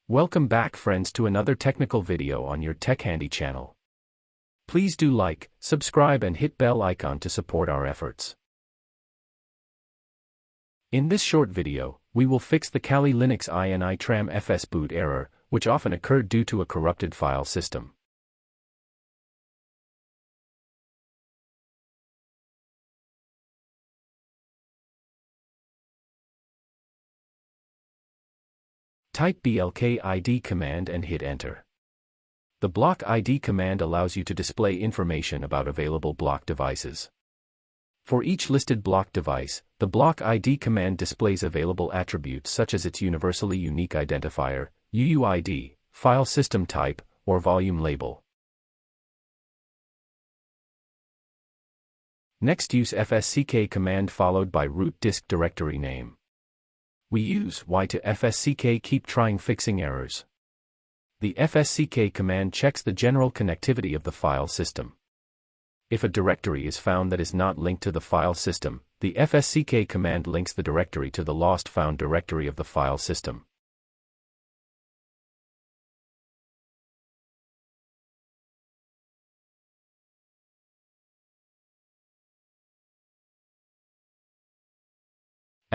Welcome back friends to another technical video on your Techhandy channel. Please do like, subscribe and hit bell icon to support our efforts. In this short video, we will fix the Kali Linux Initramfs boot error, which often occurred due to a corrupted file system. Type blk id command and hit enter. The block ID command allows you to display information about available block devices. For each listed block device, the block ID command displays available attributes such as its universally unique identifier, UUID, file system type, or volume label. Next, use fsck command followed by root disk directory name. We use y to fsck keep trying fixing errors. The fsck command checks the general connectivity of the file system. If a directory is found that is not linked to the file system, the fsck command links the directory to the lost found directory of the file system.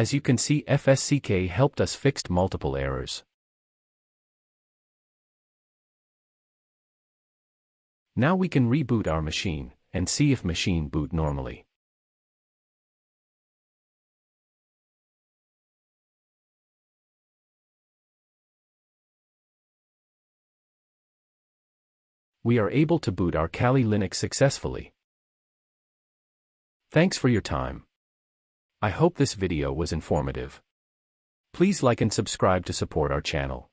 As you can see, fsck helped us fix multiple errors. Now we can reboot our machine and see if machine boot normally. We are able to boot our Kali Linux successfully. Thanks for your time. I hope this video was informative. Please like and subscribe to support our channel.